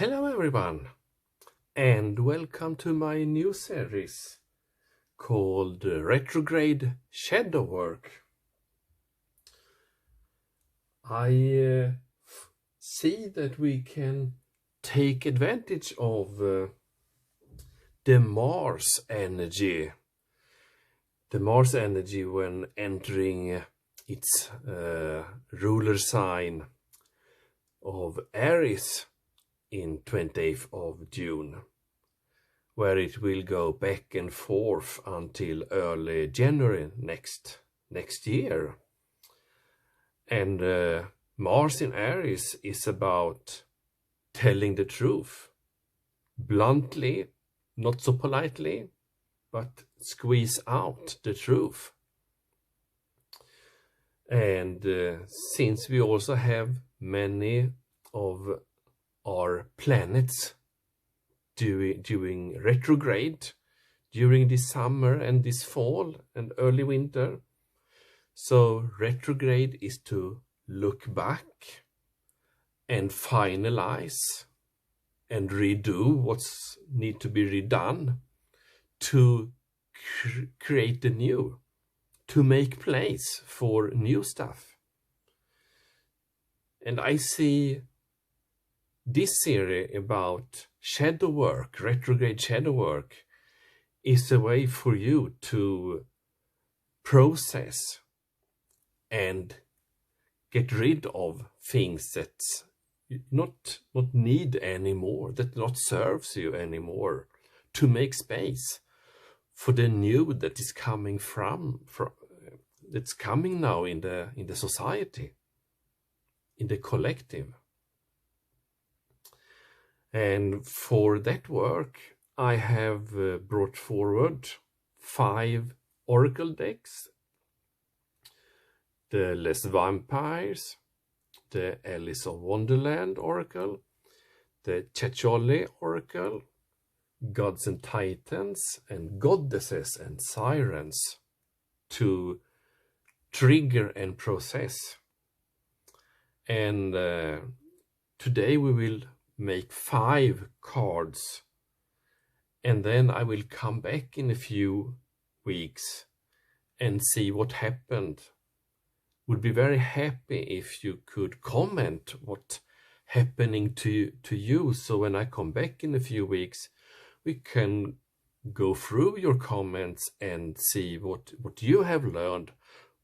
Hello everyone, and welcome to my new series called Retrograde Shadow Work. I see that we can take advantage of the Mars energy. The Mars energy when entering its ruler sign of Aries in 28th of June, where it will go back and forth until early January next year. And Mars in Aries is about telling the truth, bluntly, not so politely, but squeeze out the truth. And since we also have many of our planets doing retrograde during this summer and this fall and early winter. So retrograde is to look back and finalize and redo what's need to be redone to create the new, to make place for new stuff. And I see this series about shadow work, retrograde shadow work, is a way for you to process and get rid of things that not need anymore, that not serves you anymore, to make space for the new that is coming that's coming now in the society, in the collective. And for that work, I have brought forward 5 oracle decks: the Les Vampires, the Alice of Wonderland oracle, the Chacholi oracle, Gods and Titans, and Goddesses and Sirens, to trigger and process. And today we will make 5 cards, and then I will come back in a few weeks and see what happened. Would be very happy if you could comment what's happening to you, so when I come back in a few weeks we can go through your comments and see what you have learned,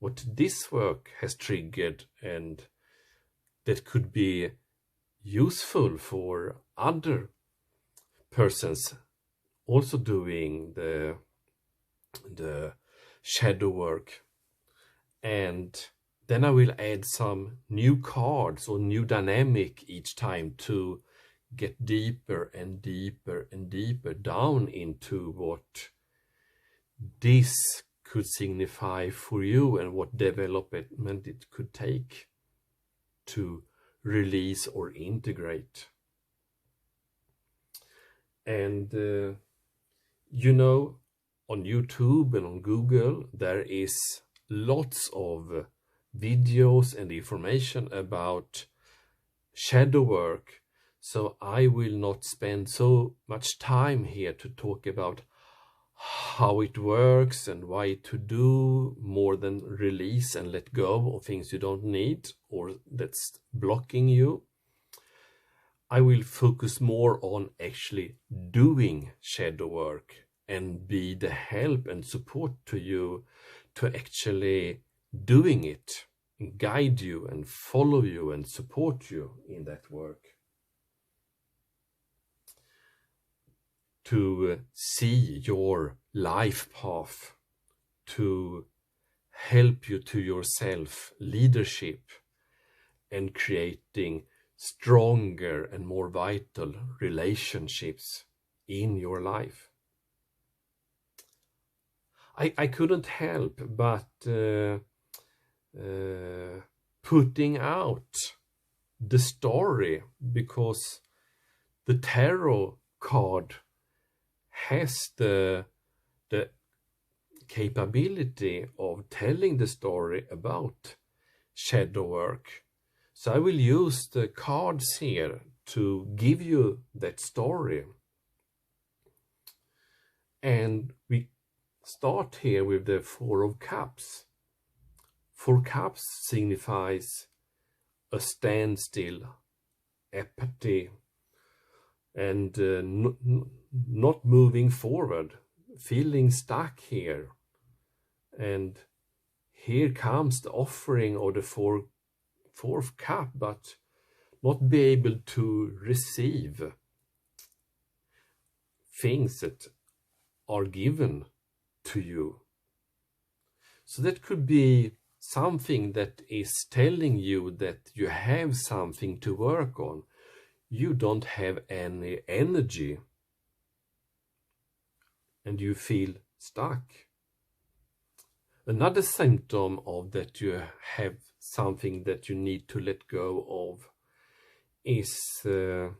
what this work has triggered, and that could be useful for other persons also doing the shadow work. And then I will add some new cards or new dynamic each time to get deeper and deeper and deeper down into what this could signify for you and what development it could take to release or integrate. And you know, on YouTube and on Google there is lots of videos and information about shadow work, so I will not spend so much time here to talk about how it works and why to do, more than release and let go of things you don't need or that's blocking you. I will focus more on actually doing shadow work and be the help and support to you to actually doing it, and guide you and follow you and support you in that work. To see your life path, to help you to your self-leadership and creating stronger and more vital relationships in your life. I couldn't help but putting out the story, because the tarot card has the capability of telling the story about shadow work. So I will use the cards here to give you that story. And we start here with the Four of Cups. Four Cups signifies a standstill, apathy, and not moving forward, feeling stuck here. And here comes the offering of the fourth cup, but not be able to receive things that are given to you. So that could be something that is telling you that you have something to work on. You don't have any energy and you feel stuck. Another symptom of that you have something that you need to let go of is the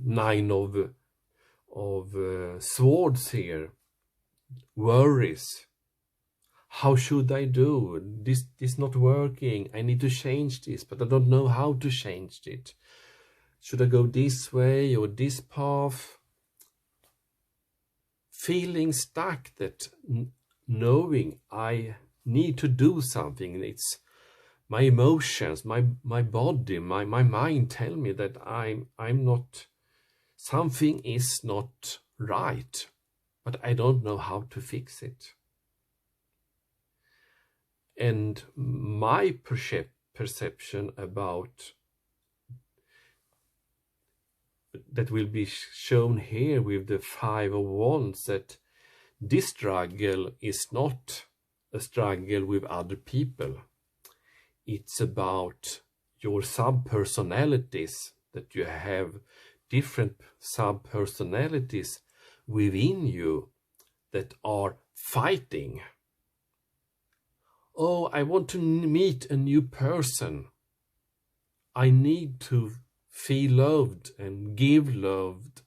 Nine of Swords here. Worries. How should I do? This is not working. I need to change this, but I don't know how to change it. Should I go this way or this path? Feeling stuck, that knowing I need to do something. It's my emotions, my body, my mind tell me that I'm not, something is not right, but I don't know how to fix it. And my perception about that will be shown here with the Five of Wands, that this struggle is not a struggle with other people. It's about your sub-personalities, that you have different sub-personalities within you that are fighting. Oh, I want to meet a new person. I need to feel loved and give loved.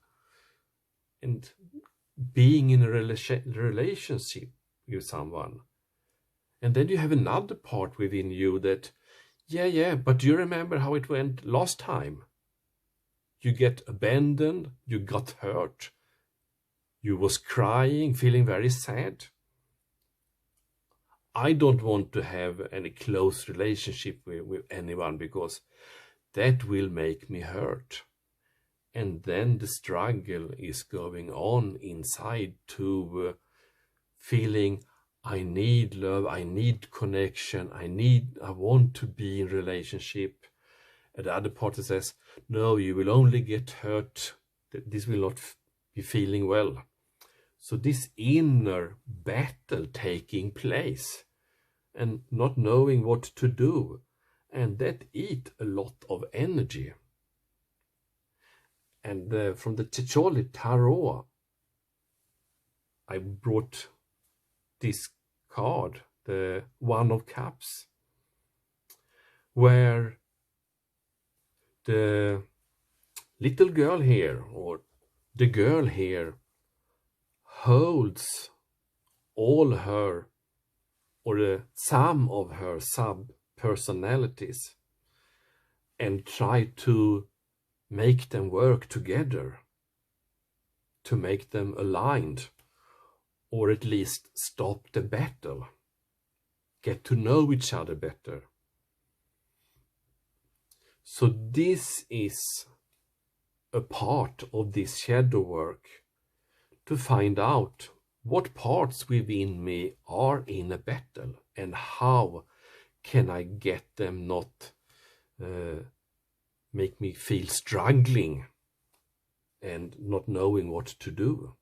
And being in a relationship with someone. And then you have another part within you that, yeah, but do you remember how it went last time? You get abandoned, you got hurt, you was crying, feeling very sad. I don't want to have any close relationship with anyone because that will make me hurt. And then the struggle is going on inside to feeling I need love, I need connection, I want to be in relationship. And the other party says, no, you will only get hurt. This will not be feeling well. So this inner battle taking place and not knowing what to do. And that eat a lot of energy. And from the Checholi Tarot, I brought this card, the One of Cups, where the little girl here, or the girl here, holds all her, or some of her sub-personalities and try to make them work together, to make them aligned, or at least stop the battle, get to know each other better. So this is a part of this shadow work, to find out what parts within me are in a battle and how can I get them not make me feel struggling and not knowing what to do.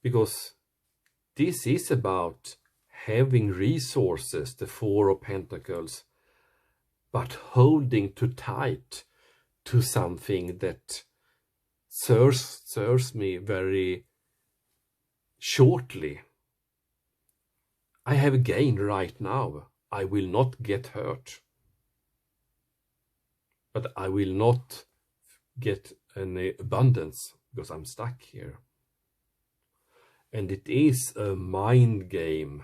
Because this is about having resources, the Four of Pentacles, but holding too tight to something that serves me very shortly. I have a gain right now. I will not get hurt. But I will not get any abundance because I'm stuck here. And it is a mind game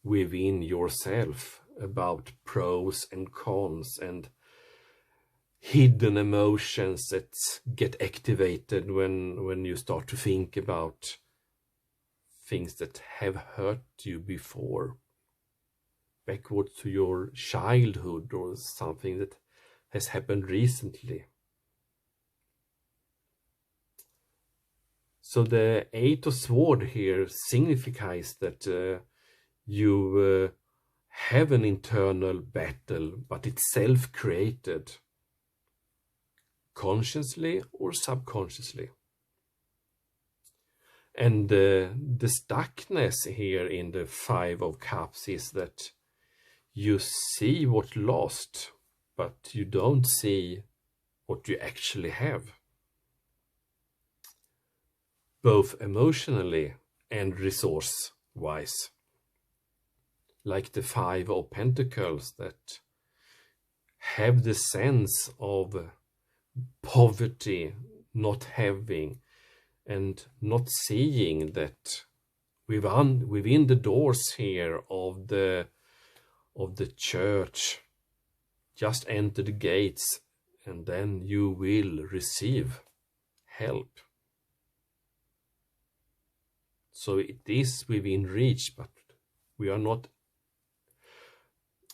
within yourself about pros and cons and hidden emotions that get activated when you start to think about things that have hurt you before, backwards to your childhood or something that has happened recently. So the Eight of Swords here signifies that you have an internal battle, but it's self-created, consciously or subconsciously. And the stuckness here in the Five of Cups is that you see what lost, but you don't see what you actually have, both emotionally and resource-wise. Like the Five of Pentacles that have the sense of poverty, not having, and not seeing that within the doors here of the church, just enter the gates and then you will receive help. So it is within reach, but we are not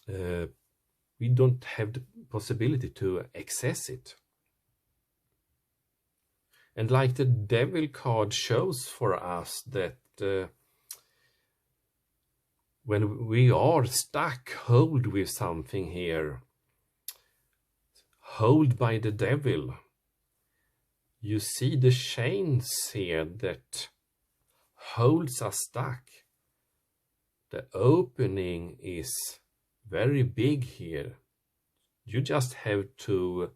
we don't have the possibility to access it. And like the Devil card shows for us that when we are stuck, hold with something here, hold by the devil, you see the chains here that holds us stuck. The opening is very big here. You just have to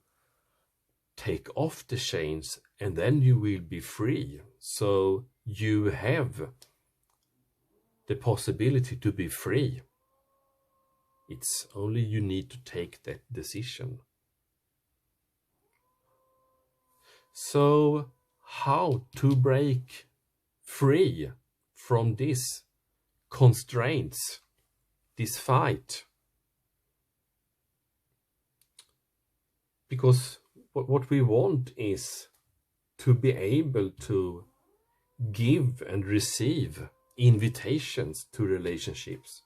take off the chains and then you will be free. So you have the possibility to be free. It's only you need to take that decision. So how to break free from these constraints, this fight? Because what we want is to be able to give and receive invitations to relationships.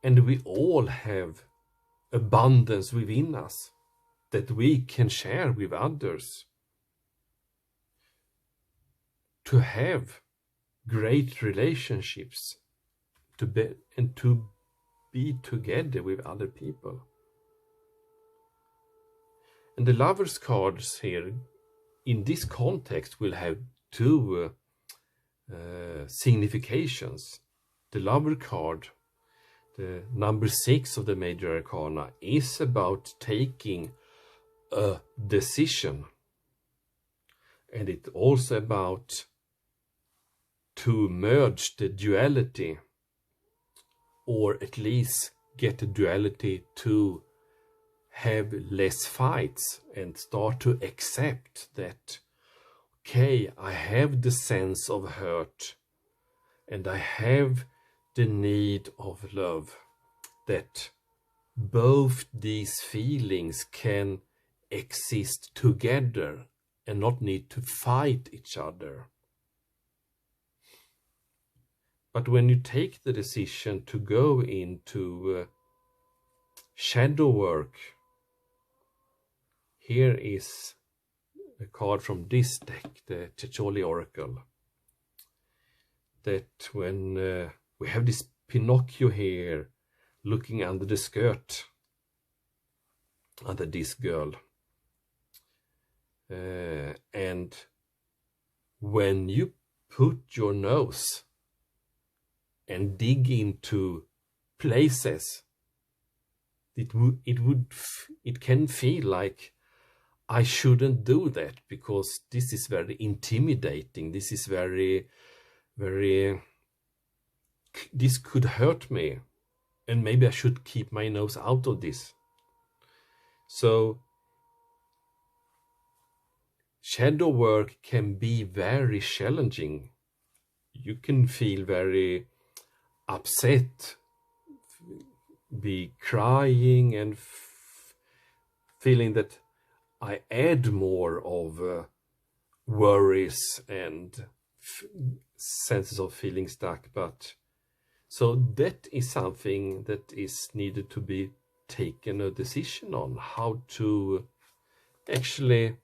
And we all have abundance within us that we can share with others. To have great relationships, to be together with other people. And the Lovers cards here, in this context, will have two significations. The Lover card, the number 6 of the Major Arcana, is about taking a decision. And it's also about to merge the duality, or at least get the duality to have less fights and start to accept that, okay, I have the sense of hurt and I have the need of love, that both these feelings can exist together and not need to fight each other. But when you take the decision to go into shadow work, here is a card from this deck, the Checholi Oracle, that when we have this Pinocchio here looking under the skirt, under this girl, and when you put your nose and dig into places, it can feel like, I shouldn't do that because this is very intimidating. This is very, this could hurt me, and maybe I should keep my nose out of this. So shadow work can be very challenging. You can feel very upset, be crying and feeling that I add more of worries and senses of feeling stuck. But so that is something that is needed to be taken a decision on, how to actually,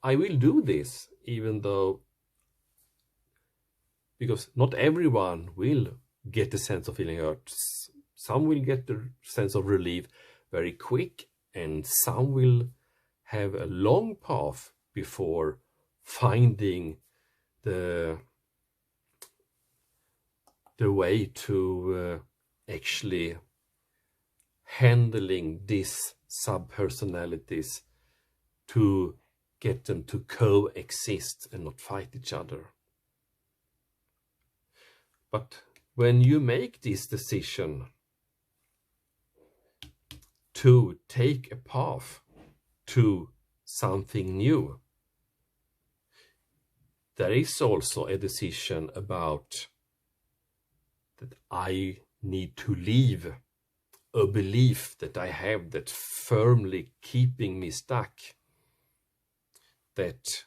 I will do this, even though, because not everyone will get the sense of feeling hurt. Some will get the sense of relief very quick, and some will have a long path before finding the way to actually handling these subpersonalities, to get them to coexist and not fight each other. But when you make this decision to take a path to something new, there is also a decision about that I need to leave a belief that I have that firmly keeping me stuck, that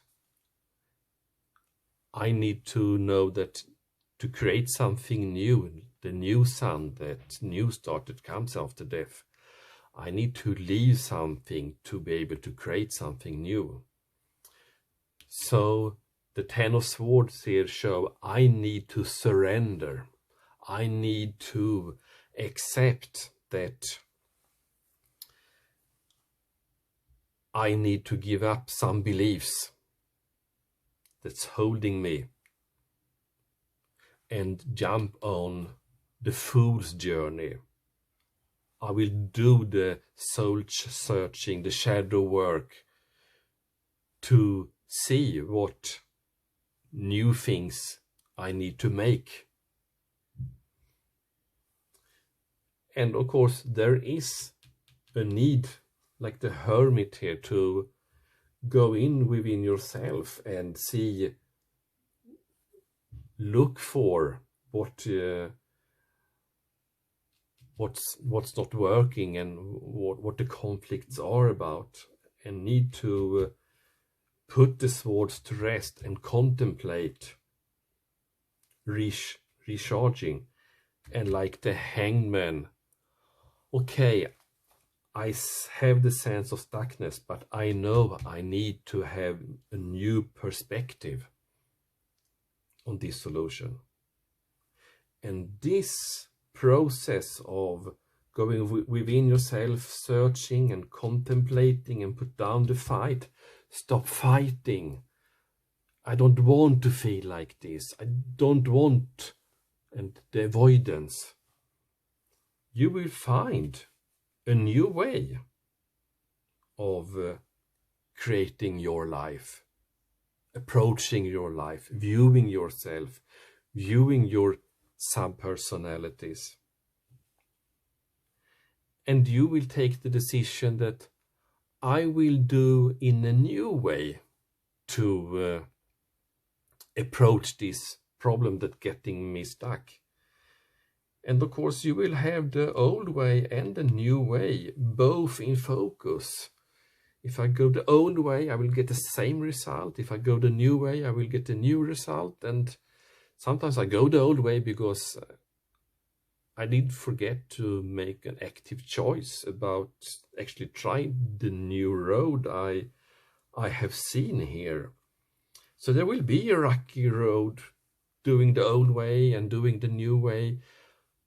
I need to know that to create something new, the new sun, that new start that comes after death, I need to leave something to be able to create something new. So the Ten of Swords here show I need to surrender. I need to accept that I need to give up some beliefs that's holding me and jump on the fool's journey. I will do the soul searching, the shadow work, to see what new things I need to make. And of course, there is a need, like the hermit here, to go in within yourself and see, look for what's not working and what the conflicts are about, and need to put the swords to rest and contemplate recharging. And like the hangman, okay, I have the sense of stuckness, but I know I need to have a new perspective on this solution. And this process of going within yourself, searching and contemplating, and put down the fight, stop fighting. I don't want to feel like this. I don't want, and the avoidance. You will find a new way of creating your life, approaching your life, viewing yourself, viewing your subpersonalities. And you will take the decision that I will do in a new way to approach this problem that's getting me stuck. And of course, you will have the old way and the new way, both in focus. If I go the old way, I will get the same result. If I go the new way, I will get a new result. And sometimes I go the old way because I did forget to make an active choice about actually trying the new road I have seen here. So there will be a rocky road, doing the old way and doing the new way,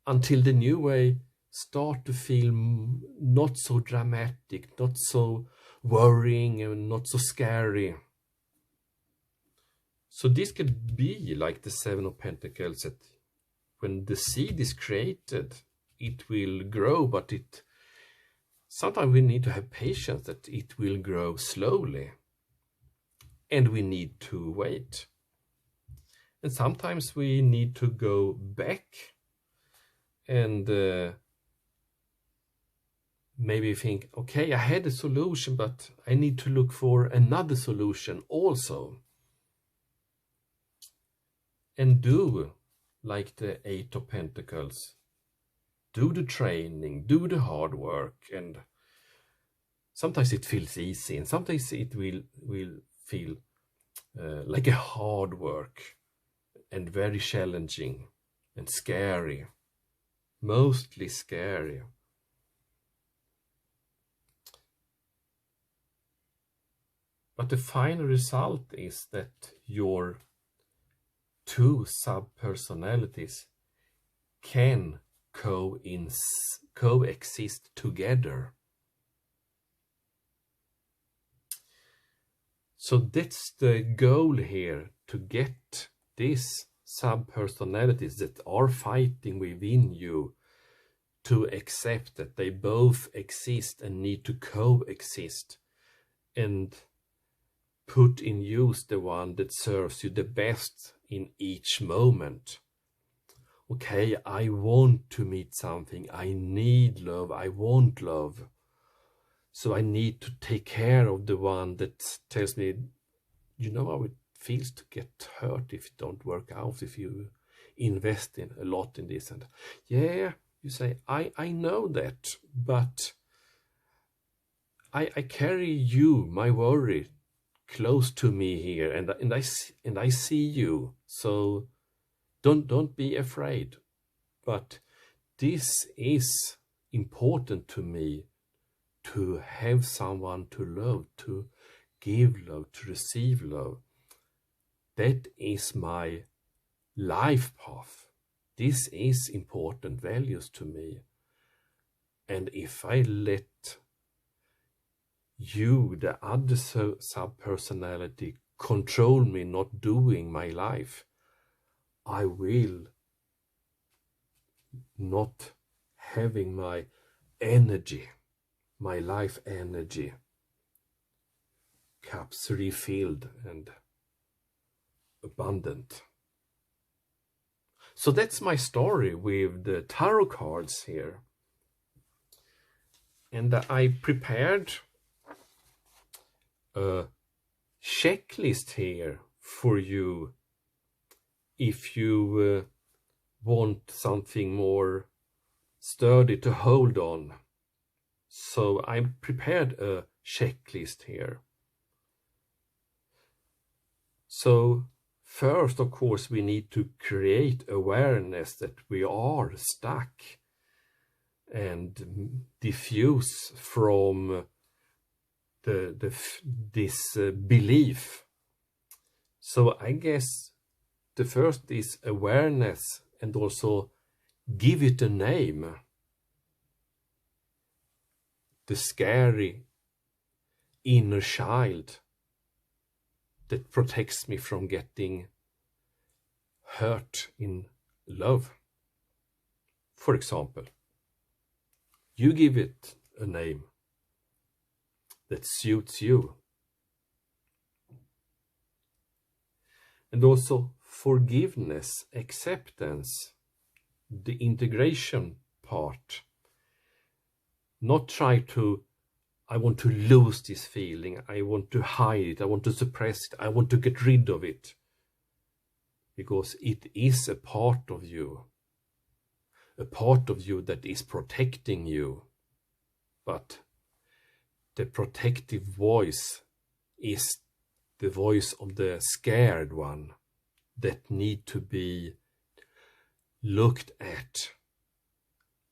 until the new way start to feel not so dramatic, not so worrying and not so scary. So this could be like the Seven of Pentacles, that when the seed is created, it will grow, but sometimes we need to have patience that it will grow slowly, and we need to wait. And sometimes we need to go back and maybe think, okay, I had a solution, but I need to look for another solution also. And do like the Eight of Pentacles. do the training, do the hard work, and sometimes it feels easy, and sometimes it will feel like a hard work and very challenging and scary, mostly scary. But the final result is that your two sub-personalities can coexist together. So that's the goal here, to get these sub-personalities that are fighting within you to accept that they both exist and need to coexist, and put in use the one that serves you the best in each moment. Okay, I want to meet something, I need love, I want love. So I need to take care of the one that tells me, you know how it feels to get hurt if it don't work out, if you invest in a lot in this. And yeah, you say, I know that, but I carry you, my worry, close to me here, and I see you. So don't be afraid. But this is important to me, to have someone to love, to give love, to receive love. That is my life path. This is important values to me. And if I let you, the other sub-personality, control me not doing my life, I will not having my energy, my life energy cups refilled and abundant. So that's my story with the tarot cards here. And I prepared a checklist here for you if you want something more sturdy to hold on. So I prepared a checklist here. So first, of course, we need to create awareness that we are stuck and diffuse from this belief. So I guess the first is awareness, and also give it a name. The scary inner child that protects me from getting hurt in love. For example, you give it a name that suits you. And also forgiveness, acceptance, the integration part. Not try to, I want to lose this feeling, I want to hide it, I want to suppress it, I want to get rid of it. Because it is a part of you that is protecting you. But the protective voice is the voice of the scared one that need to be looked at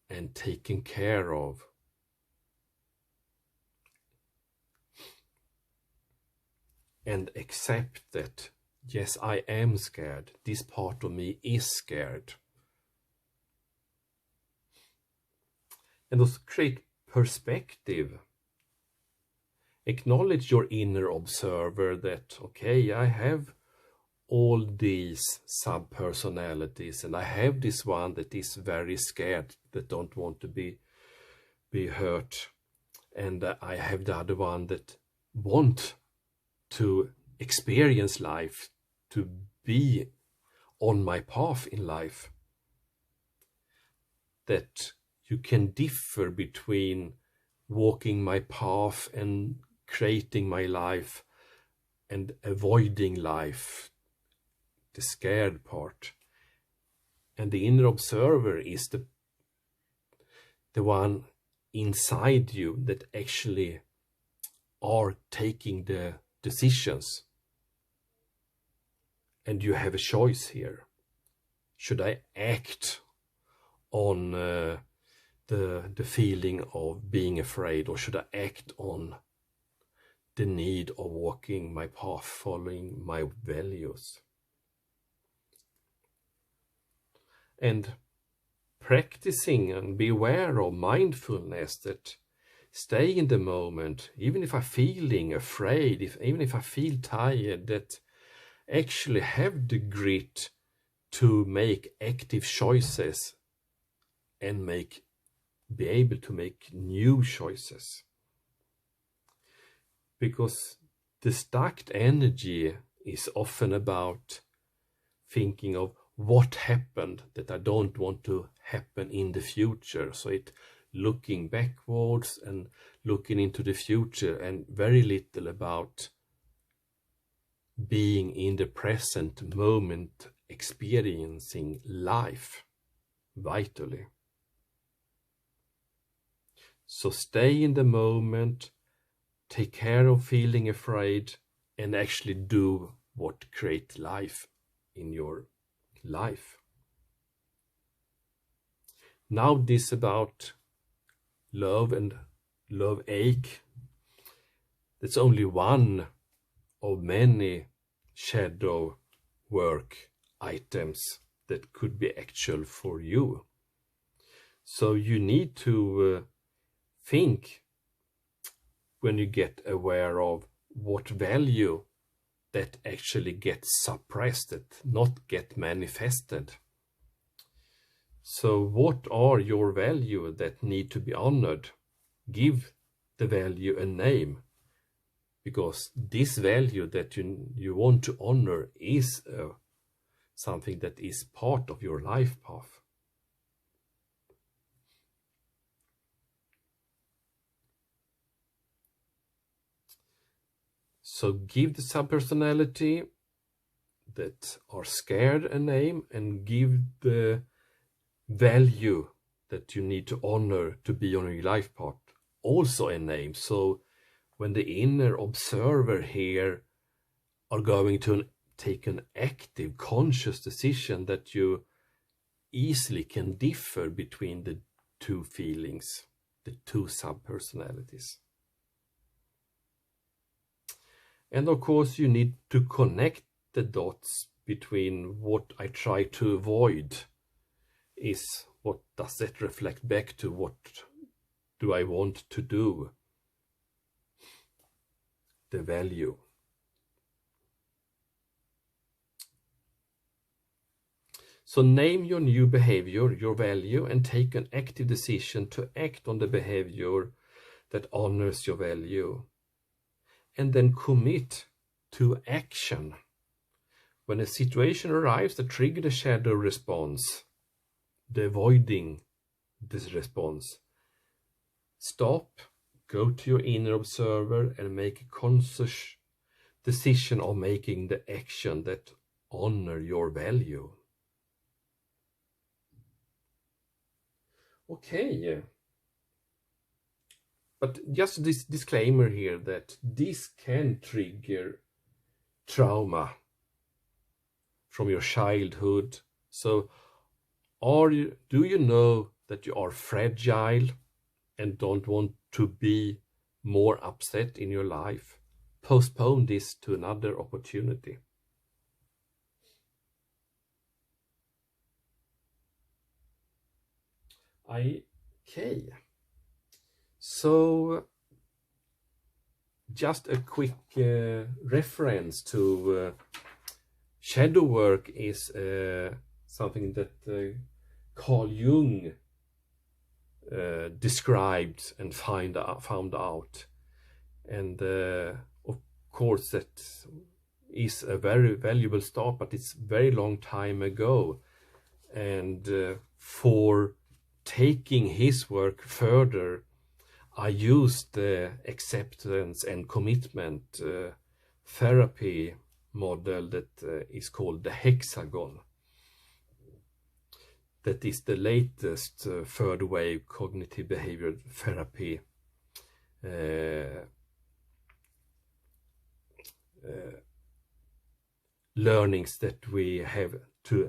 and taken care of. And accept that, yes, I am scared. This part of me is scared. And also create perspective. Acknowledge your inner observer that, okay, I have all these sub-personalities, and I have this one that is very scared, that don't want to be hurt. And I have the other one that want to experience life, to be on my path in life. That you can differ between walking my path and creating my life and avoiding life, the scared part. And the inner observer is the the one inside you that actually are taking the decisions. And you have a choice here. Should I act on the feeling of being afraid, or should I act on the need of walking my path, following my values? And practicing and be aware of mindfulness, that stay in the moment, even if I'm feeling afraid, even if I feel tired, that actually have the grit to make active choices and be able to make new choices. Because the stacked energy is often about thinking of what happened that I don't want to happen in the future. So it looking backwards and looking into the future, and very little about being in the present moment, experiencing life vitally. So stay in the moment, take care of feeling afraid, and actually do what creates life in your life. Now this about love and love ache. That's only one of many shadow work items that could be actual for you. So you need to think, when you get aware of what value that actually gets suppressed, that not get manifested. So what are your values that need to be honored? Give the value a name, because this value that you want to honor is something that is part of your life path. So give the subpersonality that are scared a name, and give the value that you need to honor to be on your life path also a name. So when the inner observer here are going to take an active, conscious decision, that you easily can differ between the two feelings, the two subpersonalities. And of course, you need to connect the dots between what I try to avoid is, what does that reflect back to, what do I want to do? The value. So name your new behavior, your value, and take an active decision to act on the behavior that honors your value. And then commit to action. When a situation arrives that triggers the shadow response, the avoiding this response, stop, go to your inner observer, and make a conscious decision of making the action that honor your value. Okay, but just this disclaimer here, that this can trigger trauma from your childhood. So do you know that you are fragile and don't want to be more upset in your life? Postpone this to another opportunity. Okay, so just a quick reference to shadow work is something that Carl Jung described and found out. And of course that is a very valuable start, but it's very long time ago. And for taking his work further, I used the acceptance and commitment therapy model that is called the hexagon. that is the latest third wave cognitive behavior therapy learnings that we have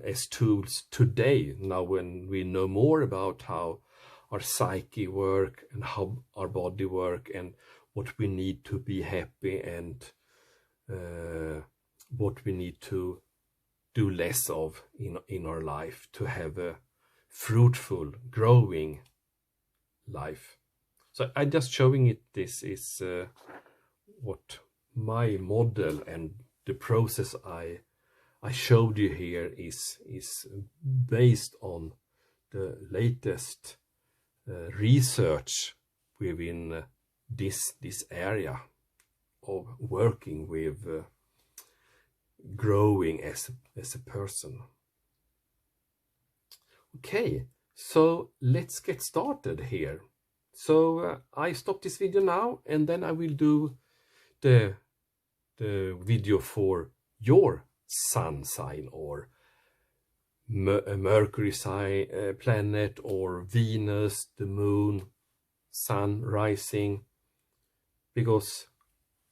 as tools today, now when we know more about how our psyche work and how our body work and what we need to be happy and what we need to do less of in our life to have a fruitful, growing life. So I'm just showing it. This is what my model and the process I showed you here is based on the latest research within this area of working with growing as a person. Okay, so let's get started here. So I stop this video now, and then I will do the video for your sun sign, or Mercury sign, planet, or Venus, the moon, sun rising, because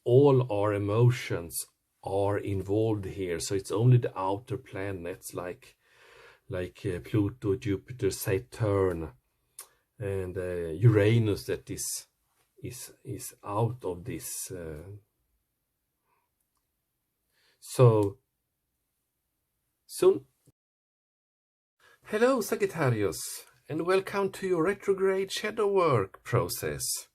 all our emotions are involved here. So it's only the outer planets like Pluto, Jupiter, Saturn, and Uranus that is out of this. So soon. Hello Sagittarius, and welcome to your retrograde shadow work process.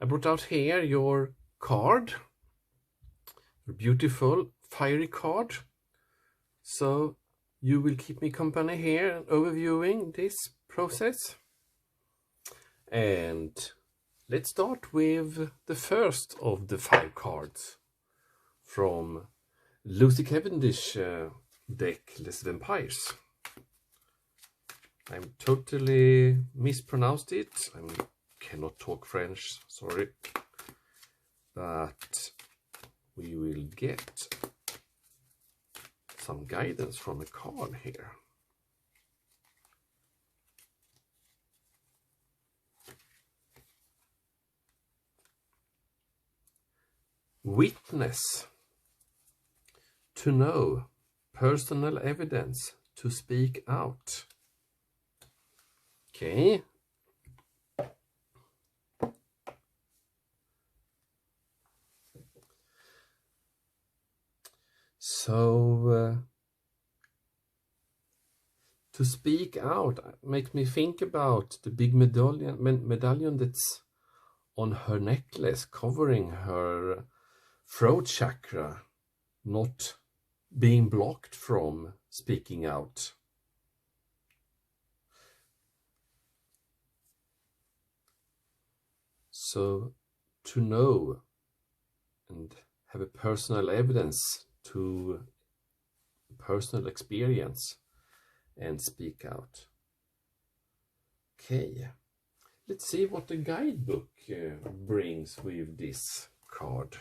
I brought out here your card, your beautiful fiery card. So you will keep me company here overviewing this process. And let's start with the first of the 5 cards from Lucy Cavendish deck, Les Vampires. I'm totally mispronounced it. I cannot talk French, sorry. But we will get some guidance from a card here. Witness, to know, personal evidence, to speak out. Okay. So, to speak out makes me think about the big medallion that's on her necklace, covering her throat chakra, not being blocked from speaking out. So, to know and have a personal evidence to personal experience and speak out. Okay, let's see what the guidebook brings with this card.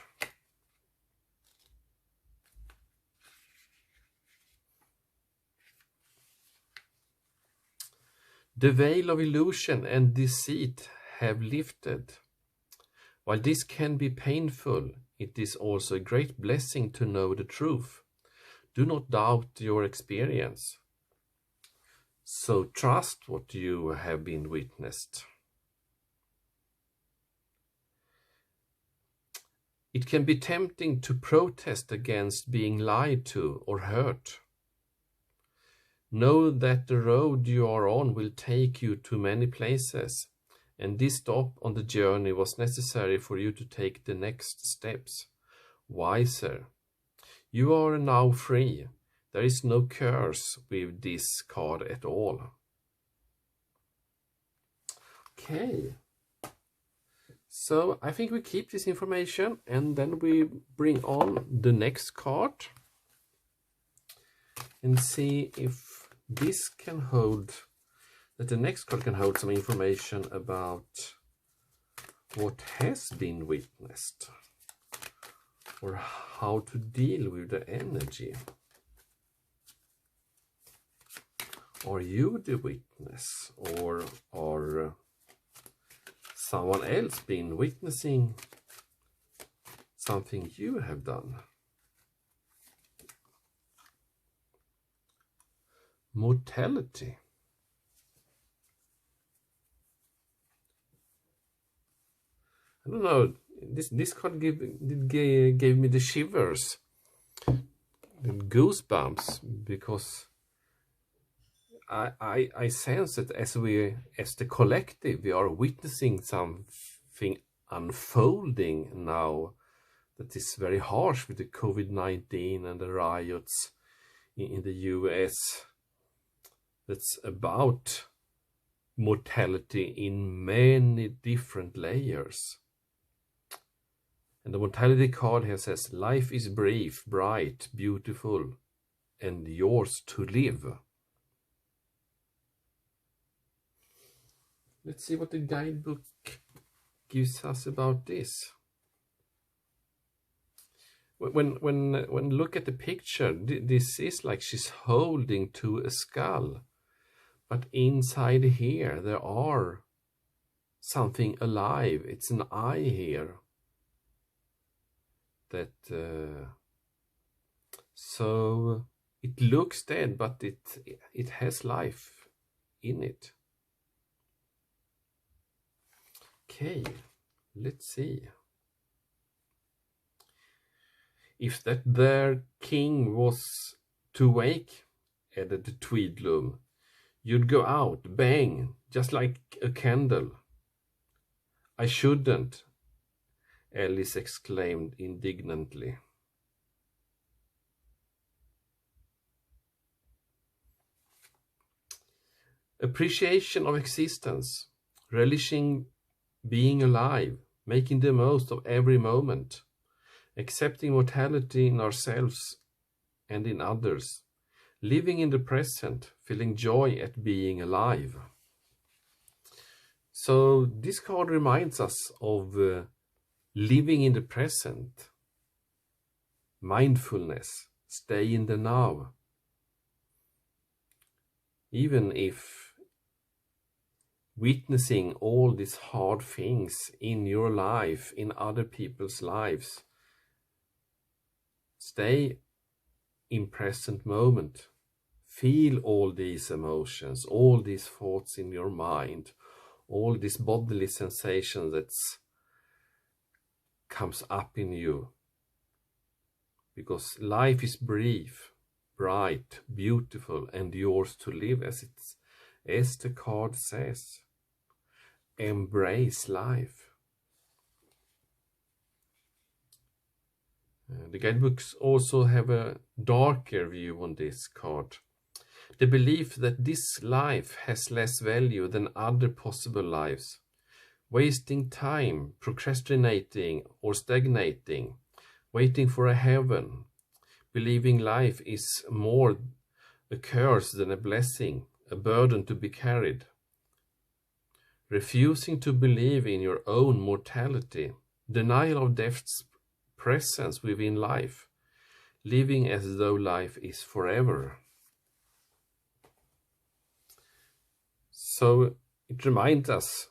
The veil of illusion and deceit have lifted. While this can be painful, it is also a great blessing to know the truth. Do not doubt your experience. So trust what you have been witnessed. It can be tempting to protest against being lied to or hurt. Know that the road you are on will take you to many places, and this stop on the journey was necessary for you to take the next steps. Wiser. You are now free. There is no curse with this card at all. Okay. So I think we keep this information, and then we bring on the next card and see if this can hold, that the next card can hold some information about what has been witnessed, or how to deal with the energy. Are you the witness, or are someone else been witnessing something you have done? Mortality. I don't know. This card gave me the shivers, the goosebumps, because I sense that as the collective, we are witnessing something unfolding now that is very harsh with the COVID-19 and the riots in the US. That's about mortality in many different layers. And the mortality card here says, life is brief, bright, beautiful, and yours to live. Let's see what the guidebook gives us about this. When look at the picture, this is like she's holding to a skull. But inside here, there are something alive. It's an eye here. That so it looks dead, but it has life in it. Okay, let's see. If that there king was to wake, added the Tweedledum, you'd go out, bang, just like a candle. I shouldn't, Alice exclaimed indignantly. Appreciation of existence, relishing being alive, making the most of every moment, accepting mortality in ourselves and in others, living in the present, feeling joy at being alive. So this card reminds us of living in the present, mindfulness, stay in the now. Even if witnessing all these hard things in your life, in other people's lives, stay in present moment. Feel all these emotions, all these thoughts in your mind, all this bodily sensation that comes up in you. Because life is brief, bright, beautiful, and yours to live, as the card says. Embrace life. The guidebooks also have a darker view on this card. The belief that this life has less value than other possible lives. Wasting time, procrastinating or stagnating, waiting for a heaven. Believing life is more a curse than a blessing, a burden to be carried. Refusing to believe in your own mortality. Denial of death's presence within life, living as though life is forever. So it reminds us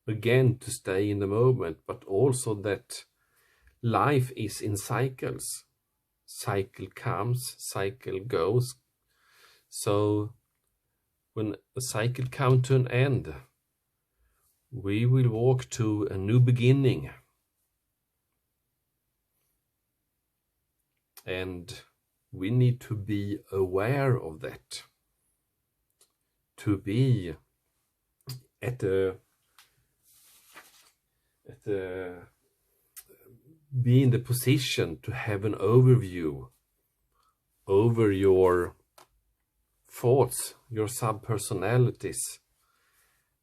again to stay in the moment, but also that life is in cycles. Cycle comes, cycle goes. So when a cycle comes to an end, we will walk to a new beginning. And we need to be aware of that. To be be in the position to have an overview over your thoughts, your subpersonalities,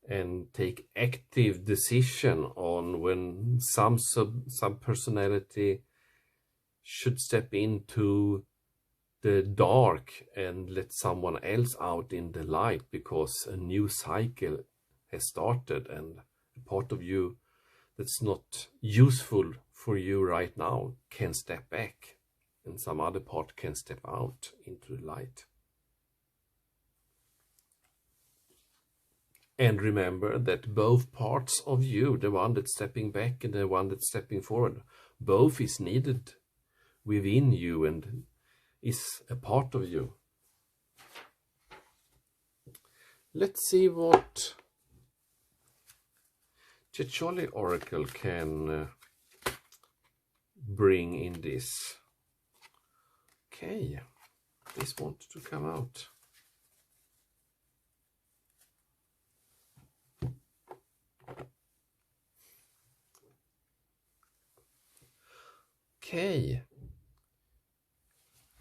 and take active decision on when some subpersonality should step into the dark and let someone else out in the light, because a new cycle has started and a part of you that's not useful for you right now can step back and some other part can step out into the light. And remember that both parts of you, the one that's stepping back and the one that's stepping forward, both is needed within you and is a part of you. Let's see what Checholi Oracle can bring in this. Okay, this wants to come out. Okay,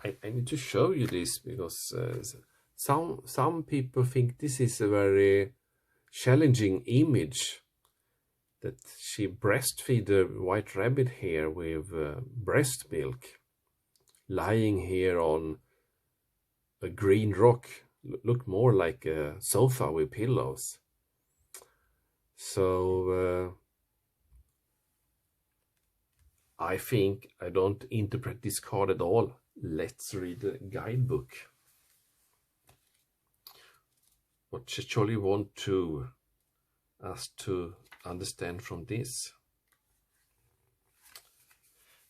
I need to show you this because some people think this is a very challenging image, that she breastfeed the white rabbit here with breast milk, lying here on a green rock, looked more like a sofa with pillows. So I think I don't interpret this card at all. Let's read the guidebook. What Checholi want to us to understand from this.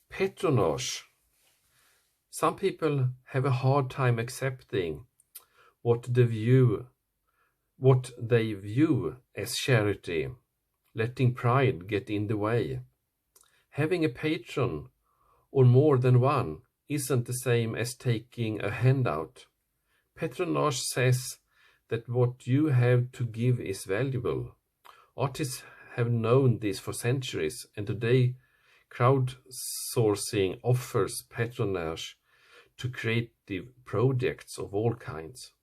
Patronage. Some people have a hard time accepting what they view as charity, letting pride get in the way. Having a patron, or more than one, isn't the same as taking a handout. Patronage says that what you have to give is valuable. Artists have known this for centuries, and today crowdsourcing offers patronage to creative projects of all kinds.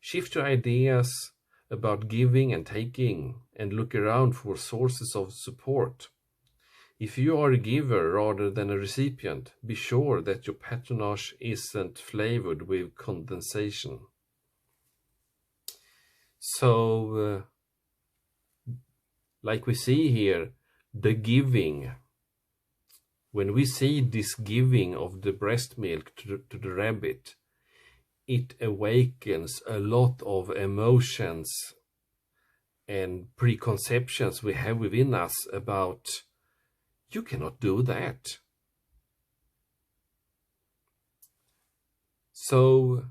Shift your ideas about giving and taking, and look around for sources of support. If you are a giver rather than a recipient, be sure that your patronage isn't flavored with condensation. So, like we see here, the giving. When we see this giving of the breast milk to the rabbit, it awakens a lot of emotions and preconceptions we have within us about, you cannot do that. So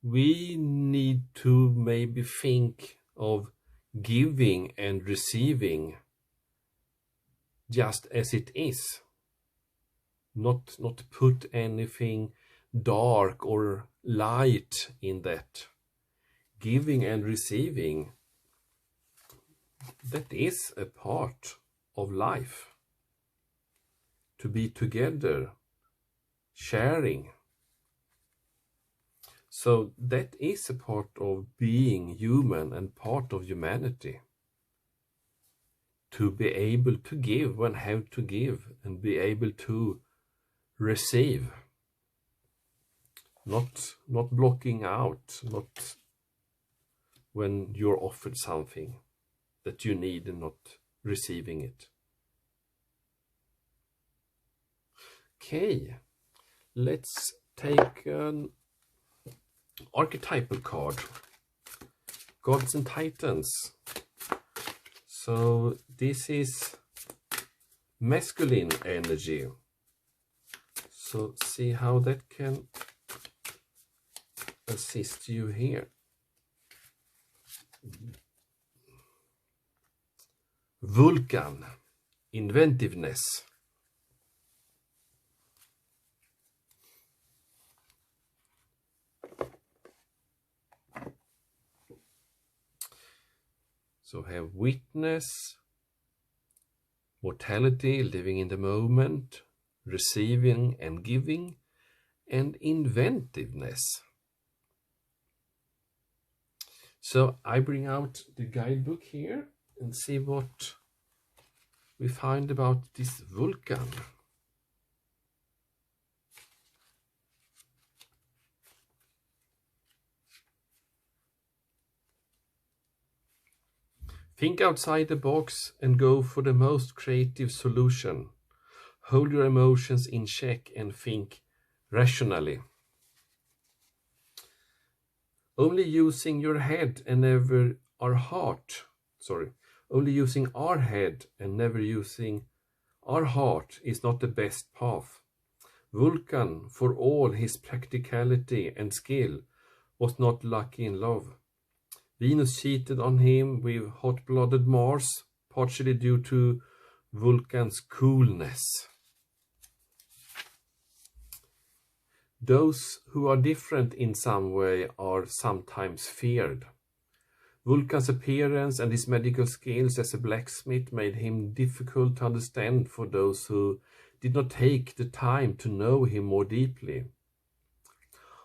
we need to maybe think of giving and receiving just as it is. Not put anything dark or light in that. Giving and receiving, that is a part of life. To be together, sharing. So that is a part of being human and part of humanity. To be able to give when have to give, and be able to receive. Not blocking out, not when you're offered something that you need and not receiving it. Okay, let's take an archetypal card. Gods and Titans. So this is masculine energy. So see how that can assist you here. Vulcan, inventiveness. So have witness, mortality, living in the moment, receiving and giving, and inventiveness. So I bring out the guidebook here and see what we find about this Vulcan. Think outside the box and go for the most creative solution. Hold your emotions in check and think rationally. Only using your head and never our heart, only using our head and never using our heart is not the best path. Vulcan, for all his practicality and skill, was not lucky in love. Venus cheated on him with hot-blooded Mars, partially due to Vulcan's coolness. Those who are different in some way are sometimes feared. Vulcan's appearance and his medical skills as a blacksmith made him difficult to understand for those who did not take the time to know him more deeply.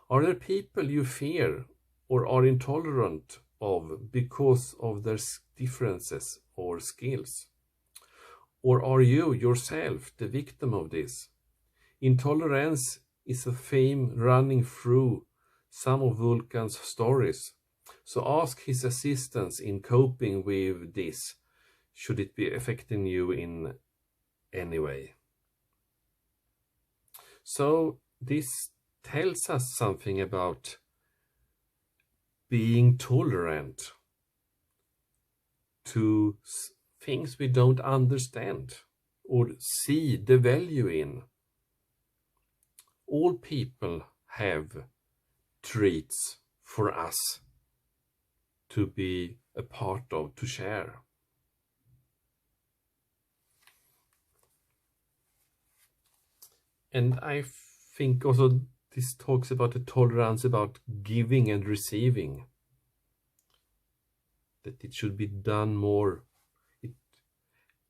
Are there people you fear or are intolerant of because of their differences or skills? Or are you yourself the victim of this? Intolerance is a theme running through some of Vulcan's stories, so ask his assistance in coping with this, should it be affecting you in any way. So this tells us something about being tolerant to things we don't understand or see the value in. All people have treats for us to be a part of, to share. And I think also this talks about the tolerance about giving and receiving. That it should be done more.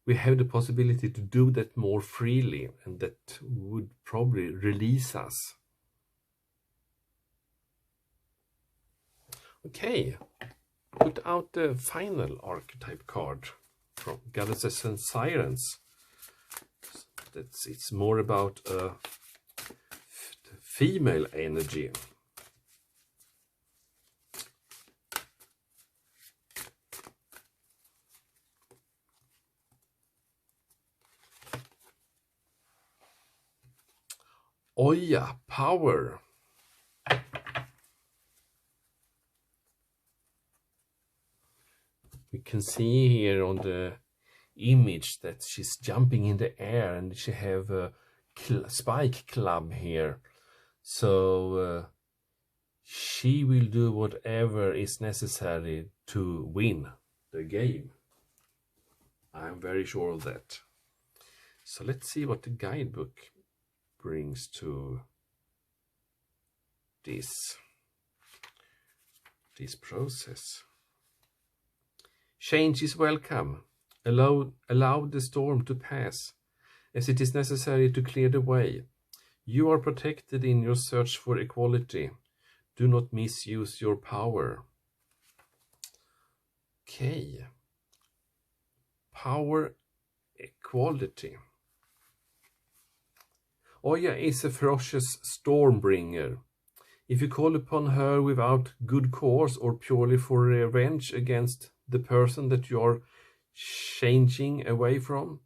We have the possibility to do that more freely, and that would probably release us. Okay, put out the final archetype card from Goddesses and Sirens. It's more about female energy. Oya, power. We can see here on the image that she's jumping in the air and she have a spike club here. So she will do whatever is necessary to win the game. I'm very sure of that. So let's see what the guidebook brings to this process. Change is welcome. Allow the storm to pass, as it is necessary to clear the way. You are protected in your search for equality. Do not misuse your power. Okay. Power, equality. Oya is a ferocious stormbringer. If you call upon her without good cause or purely for revenge against the person that you are changing away from,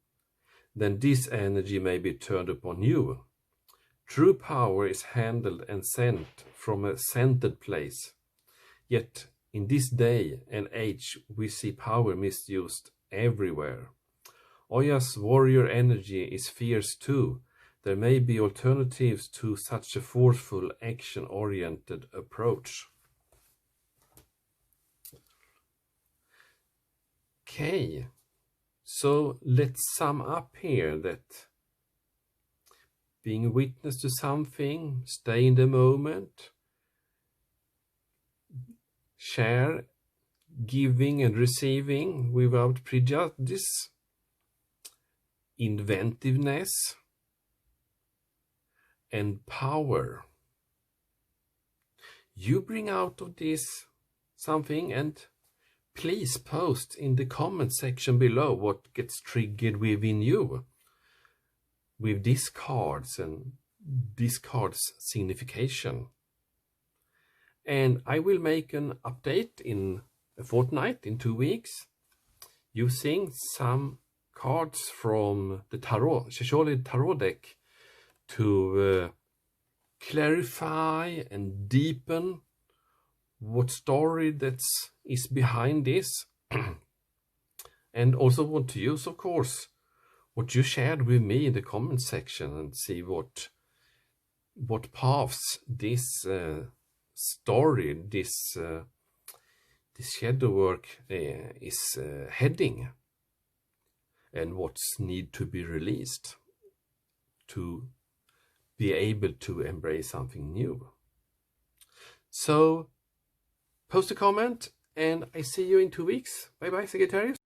then this energy may be turned upon you. True power is handled and sent from a centered place. Yet in this day and age we see power misused everywhere. Oya's warrior energy is fierce too. There may be alternatives to such a forceful, action-oriented approach. Okay, so let's sum up here that being a witness to something, stay in the moment, share, giving and receiving without prejudice, inventiveness, and power. You bring out of this something, and please post in the comment section below what gets triggered within you with these cards and this card's signification. And I will make an update in a fortnight, in 2 weeks, using some cards from the Sagittarius tarot deck to clarify and deepen what story that is behind this. And also want to use, of course, what you shared with me in the comment section, and see what paths this story, this shadow work is heading, and what's need to be released to be able to embrace something new. So post a comment, and I see you in 2 weeks. Bye bye, Sagittarius.